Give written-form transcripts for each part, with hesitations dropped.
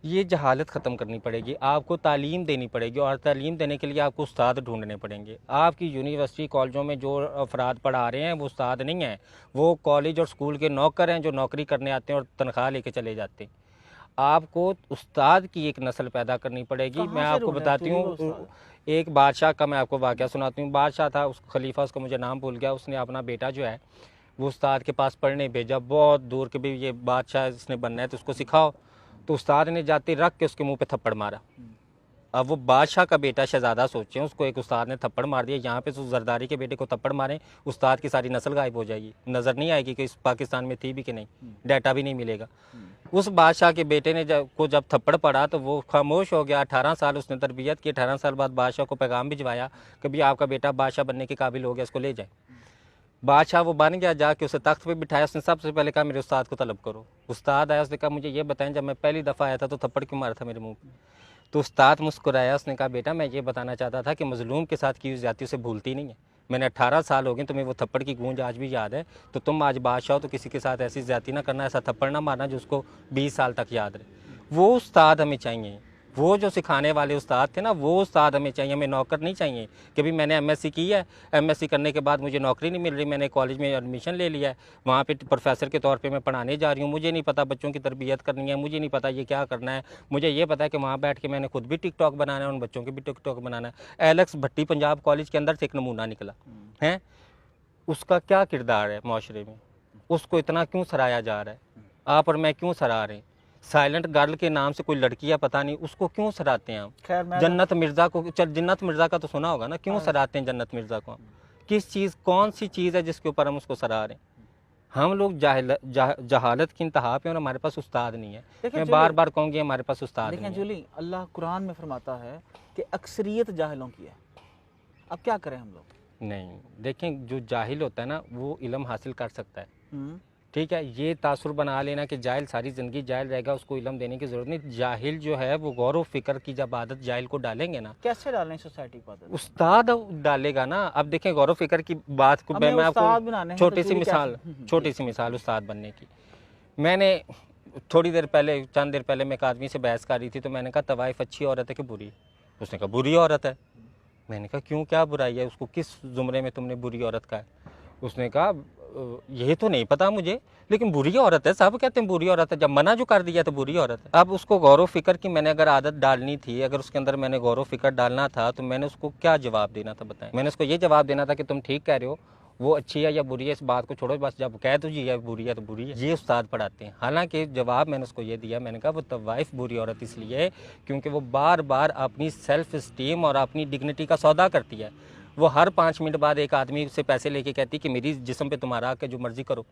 ये जहालत ख़त्म करनी पड़ेगी, आपको तालीम देनी पड़ेगी, और तालीम देने के लिए आपको उस्ताद ढूंढने पड़ेंगे। आपकी यूनिवर्सिटी कॉलेजों में जो अफराद पढ़ा रहे हैं वो उस्ताद नहीं हैं, वो कॉलेज और स्कूल के नौकर हैं जो नौकरी करने आते हैं और तनख्वाह लेके चले जाते हैं। आपको उस्ताद की एक नस्ल पैदा करनी पड़ेगी। मैं कहाँ से आपको ढूंढे बताती एक्चुअली वो हूँ, उस्ताद? एक बादशाह का मैं आपको वाक़या सुनाती हूँ। बादशाह था, उस खलीफा, उसका मुझे नाम भूल गया, उसने अपना बेटा जो है वो उस्ताद के पास पढ़ने भेजा, बहुत दूर के भी, ये बादशाह इसने बनना है तो उसको सिखाओ। तो उस्ताद ने जाते रख के उसके मुंह पे थप्पड़ मारा। अब वो बादशाह का बेटा शहजादा सोचे, उसको एक उस्ताद ने थप्पड़ मार दिया। यहाँ पे तो जरदारी के बेटे को थप्पड़ मारें, उस्ताद की सारी नस्ल गायब हो जाएगी, नज़र नहीं आएगी कि इस पाकिस्तान में थी भी कि नहीं, डाटा भी नहीं मिलेगा। उस बादशाह के बेटे ने जब थप्पड़ पड़ा तो वो खामोश हो गया। 18 साल उसने तरबियत की। 18 साल बाद बादशाह को पैगाम भिजवाया कि भाई आपका बेटा बादशाह बनने के काबिल हो गया, इसको ले जाए। बादशाह वो बन गया, जाके उसे तख्त पे बिठाया। उसने सबसे पहले कहा मेरे उस्ताद को तलब करो। उस्ताद आया, उसने कहा मुझे ये बताएं जब मैं पहली दफ़ा आया था तो थप्पड़ क्यों मारा था मेरे मुंह पे। तो उस्ताद मुस्कुराया, उसने कहा बेटा मैं ये बताना चाहता था कि मजलूम के साथ की हुई ज़्यादती उसे भूलती नहीं है। मैंने 18 साल हो गए, तुम्हें वो थप्पड़ की गूंज आज भी याद है, तो तुम आज बादशाह हो तो किसी के साथ ऐसी ज़्यादती ना करना, ऐसा थप्पड़ ना मारना जो उसको 20 साल तक याद रहे। वो उस्ताद हमें चाहिए, वो जो सिखाने वाले उस्ताद थे ना, वो उस्ताद हमें चाहिए। हमें नौकर नहीं चाहिए कि भाई मैंने एमएससी की है, एमएससी करने के बाद मुझे नौकरी नहीं मिल रही, मैंने कॉलेज में एडमिशन ले लिया है, वहाँ पे प्रोफेसर के तौर पे मैं पढ़ाने जा रही हूँ, मुझे नहीं पता बच्चों की तरबियत करनी है, मुझे नहीं पता ये क्या करना है। मुझे ये पता है कि वहाँ बैठ के मैंने खुद भी टिकटॉक बनाना है, उन बच्चों के भी टिकटॉक बनाना है। एलेक्स भट्टी पंजाब कॉलेज के अंदर से एक नमूना निकला है। उसका क्या किरदार है माशरे में, उसको इतना क्यों सराहा जा रहा है, आप और मैं क्यों सराह रहे हैं। साइलेंट गर्ल के नाम से कोई लड़की है पता नहीं, उसको क्यों सराहते हैं आप। खैर मैं जन्नत मिर्ज़ा को, चल जन्नत मिर्ज़ा का तो सुना होगा ना, क्यों सराहते हैं जन्नत मिर्ज़ा को। किस चीज़, कौन सी चीज़ है जिसके ऊपर हम उसको सराह रहे हैं। हम लोग जहालत की इंतहा पे और हमारे पास उस्ताद नहीं है। देखें मैं जूली, बार बार कहूँगी हमारे पास उस्ताद देखें नहीं है। जूली, अल्लाह कुरान में फरमाता है कि अक्सरियत जाहिलों की है। अब क्या करें हम लोग? नहीं, देखें जो जाहिल होता है ना वो इल्म हासिल कर सकता है, हम्म, ठीक है। ये तासुर बना लेना कि जाहिल सारी ज़िंदगी जाहिल रहेगा, उसको इल्म देने की ज़रूरत नहीं। जाहिल जो है वो गौर व फिक्र की जब आदत जाहिल को डालेंगे ना, कैसे डालें सोसाइटी को आदत? उस्ताद डालेगा ना। अब देखें गौर व फिक्र की बात को हमें मैं उस्ताद आपको बनाने हैं तो छोटी सी जूली मिसाल, कैसे? छोटी सी मिसाल उस्ताद बनने की। मैंने थोड़ी देर पहले, चंद देर पहले मैं एक आदमी से बहस कर रही थी, तो मैंने कहा तवाइफ अच्छी औरत है कि बुरी। उसने कहा बुरी औरत है। मैंने कहा क्यों, क्या बुराई है, उसको किस ज़ुमरे में तुमने बुरी औरत कहा है। उसने कहा ये तो नहीं पता मुझे, लेकिन बुरी औरत है, सब कहते हैं बुरी औरत है, जब मना जो कर दिया तो बुरी औरत है। अब उसको गौर व फिक्र की मैंने अगर आदत डालनी थी, अगर उसके अंदर मैंने गौर व फिक्र डालना था, तो मैंने उसको क्या जवाब देना था बताएं। मैंने उसको ये जवाब देना था कि तुम ठीक कह रहे हो, वो अच्छी है या बुरी है इस बात को छोड़ो, बस जब कह दो जी है बुरी है तो बुरी है। ये उस्ताद पढ़ाते हैं। हालांकि जवाब मैंने उसको ये दिया, मैंने कहा वो तवाइफ बुरी औरत इसलिए है क्योंकि वो बार बार अपनी सेल्फ इस्टीम और अपनी डिग्निटी का सौदा करती है। वो हर 5 मिनट बाद एक आदमी से पैसे लेके कहती कि मेरी जिस्म पे तुम्हारा हक है, जो मर्जी करो।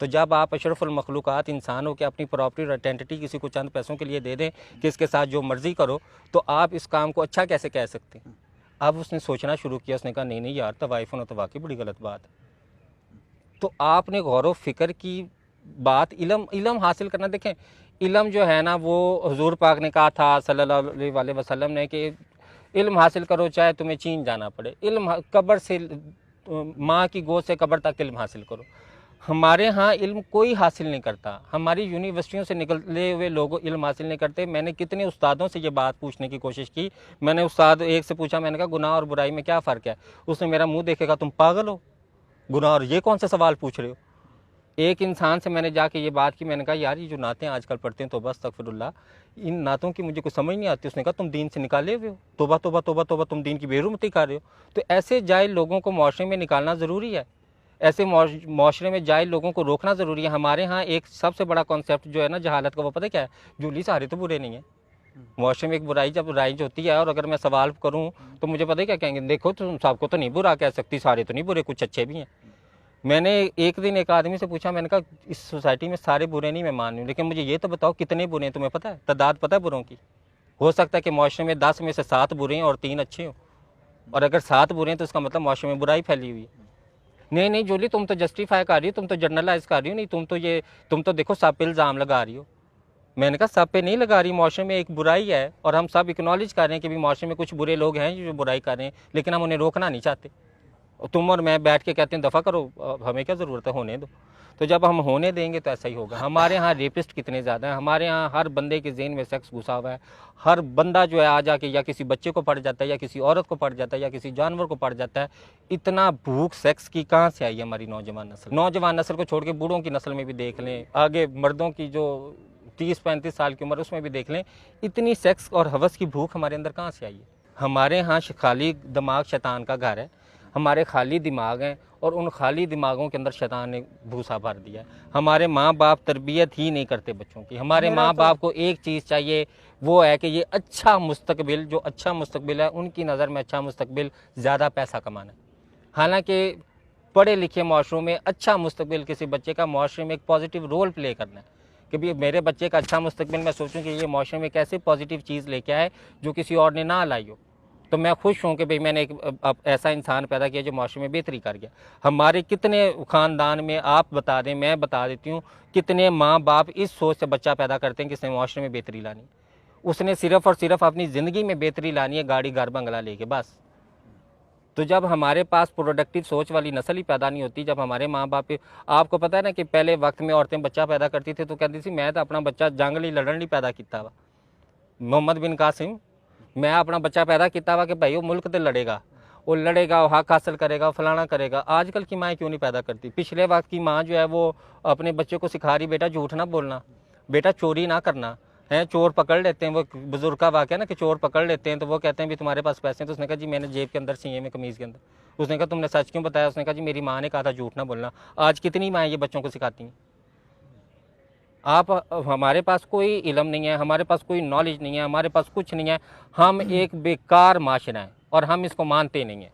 तो जब आप अशरफुल मखलूक़ात इंसान हो के अपनी प्रॉपर्टी और आइडेंटिटी किसी को चंद पैसों के लिए दे दें कि इसके साथ जो मर्जी करो, तो आप इस काम को अच्छा कैसे कह सकते हैं। अब उसने सोचना शुरू किया, उसने कहा नहीं नहीं यार, तवाइफ होना तो वाकई बड़ी गलत बात है। तो आपने गौर व फिक्र की बात, इल्म इल्म हासिल करना। देखें इल्म जो है ना, वो हुजूर पाक ने कहा था सल्लल्लाहु अलैहि वसल्लम ने कि इल्म हासिल करो चाहे तुम्हें चीन जाना पड़े। इल्म कब्र से, माँ की गोद से कब्र तक इल्म हासिल करो। हमारे यहाँ इल्म कोई हासिल नहीं करता, हमारी यूनिवर्सिटियों से निकले हुए लोग इल्म हासिल नहीं करते। मैंने कितने उस्तादों से ये बात पूछने की कोशिश की। मैंने उस्ताद एक से पूछा, मैंने कहा गुनाह और बुराई में क्या फ़र्क है। उसने मेरा मुंह देखेगा तुम पागल हो, गुनाह और ये कौन सा सवाल पूछ रहे हो। एक इंसान से मैंने जाके ये बात की, मैंने कहा यार ये जो नातें आजकल पढ़ते हैं तौबा अस्तगफिरुल्लाह, इन नातों की मुझे कुछ समझ नहीं आती। उसने कहा तुम दीन से निकाले हुए हो, तौबा तौबा तौबा तौबा, तुम दीन की बेरुमती कर रहे हो। तो ऐसे जाहिल लोगों को माशरे में निकालना ज़रूरी है, ऐसे माशरे में जाहिल लोगों को रोकना ज़रूरी है। हमारे यहाँ एक सबसे बड़ा कॉन्सेप्ट जो है ना जहालत का, वो पता क्या है, जूली सारे तो बुरे नहीं है। माशरे में एक बुराई जब राइज होती है, और अगर मैं सवाल करूँ तो मुझे पता है क्या कहेंगे, देखो तुम सबको तो नहीं बुरा कह सकती, सारे तो नहीं बुरे, कुछ अच्छे भी हैं। मैंने एक दिन एक आदमी से पूछा, मैंने कहा इस सोसाइटी में सारे बुरे नहीं मैं मान रही हूँ, लेकिन मुझे ये तो बताओ कितने बुरे हैं, तुम्हें पता है, तादाद पता है बुरों की। हो सकता है कि माशरे में 10 में से 7 बुरे हैं और 3 अच्छे हों, और अगर 7 बुरे हैं तो इसका मतलब माशरे में बुराई फैली हुई है। नहीं नहीं जोली, तुम तो जस्टिफाई कर रही हो, तुम तो जर्नलाइज कर रही हो, नहीं तुम तो देखो सब पे इल्ज़ाम लगा रही हो। मैंने कहा सब पे नहीं लगा रही, माशरे में एक बुराई है और हम सब इक्नॉलेज कर रहे हैं कि भी माशरे में कुछ बुरे लोग हैं जो बुराई कर रहे हैं, लेकिन हम उन्हें रोकना नहीं चाहते। तुम और मैं बैठ के कहते हैं दफ़ा करो, हमें क्या ज़रूरत है, होने दो। तो जब हम होने देंगे तो ऐसा ही होगा। हमारे यहाँ रेपिस्ट कितने ज़्यादा हैं, हमारे यहाँ हर बंदे के ज़हन में सेक्स घुसा हुआ है। हर बंदा जो है आ जाके या किसी बच्चे को पड़ जाता है, या किसी औरत को पड़ जाता है, या किसी जानवर को पड़ जाता है। इतना भूख सेक्स की कहाँ से आई है हमारी नौजवान नस्ल? नौजवान नस्ल को छोड़ के बूढ़ों की नस्ल में भी देख लें, आगे मर्दों की जो 30-35 साल की उम्र उसमें भी देख लें, इतनी सेक्स और हवस की भूख हमारे अंदर कहाँ से आई है? हमारे यहाँ खाली दिमाग शैतान का घर है, हमारे खाली दिमाग हैं और उन खाली दिमागों के अंदर शैतान ने भूसा भर दिया है। हमारे माँ बाप तरबियत ही नहीं करते बच्चों की। हमारे माँ बाप को एक चीज़ चाहिए, वो है कि ये अच्छा मुस्तकबिल, जो अच्छा मुस्तकबिल है उनकी नज़र में अच्छा मुस्तकबिल ज़्यादा पैसा कमाना। हालांकि पढ़े लिखे माशरों में अच्छा मुस्तकबिल किसी बच्चे का माशरे में एक पॉजिटिव रोल प्ले करना है कि भाई मेरे बच्चे का अच्छा मुस्तकबिल, मैं सोचूं कि ये माशरे में कैसे पॉजिटिव चीज़ लेके आए जो किसी और ने ना लाई हो। तो मैं खुश हूँ कि भाई मैंने एक ऐसा इंसान पैदा किया जो माशरे में बेहतरी कर गया। हमारे कितने ख़ानदान में आप बता दें, मैं बता देती हूँ, कितने माँ बाप इस सोच से बच्चा पैदा करते हैं कि इसने माशरे में बेहतरी लानी, उसने सिर्फ़ और सिर्फ अपनी ज़िंदगी में बेहतरी लानी है, गाड़ी घर बंगला लेके बस। तो जब हमारे पास प्रोडक्टिव सोच वाली नस्ल ही पैदा नहीं होती, जब हमारे माँ बाप, आपको पता है ना कि पहले वक्त में औरतें बच्चा पैदा करती थी तो कहती थी मैं तो अपना बच्चा जंग लई लड़न नहीं पैदा किया वा, मोहम्मद बिन कासिम, मैं अपना बच्चा पैदा किया वा कि भाई वो मुल्क तो लड़ेगा, वो लड़ेगा, वो हक हासिल करेगा, फलाना करेगा। आजकल की माएँ क्यों नहीं पैदा करती? पिछले वक्त की माँ जो है वो अपने बच्चे को सिखा रही बेटा झूठ ना बोलना, बेटा चोरी ना करना है। चोर पकड़ लेते हैं, वो बुजुर्ग का वाक़या ना कि चोर पकड़ लेते हैं तो वो कहते हैं भी तुम्हारे पास पैसे हैं, तो उसने कहा जी मैंने जेब के अंदर सीए में कमीज़ के अंदर। उसने कहा तुमने सच क्यों बताया? उसने कहा जी मेरी माँ ने कहा था झूठ ना बोलना। आज कितनी माएँ ये बच्चों को सिखाती हैं? आप, हमारे पास कोई इल्म नहीं है, हमारे पास कोई नॉलेज नहीं है, हमारे पास कुछ नहीं है, हम एक बेकार माशरा है और हम इसको मानते नहीं हैं।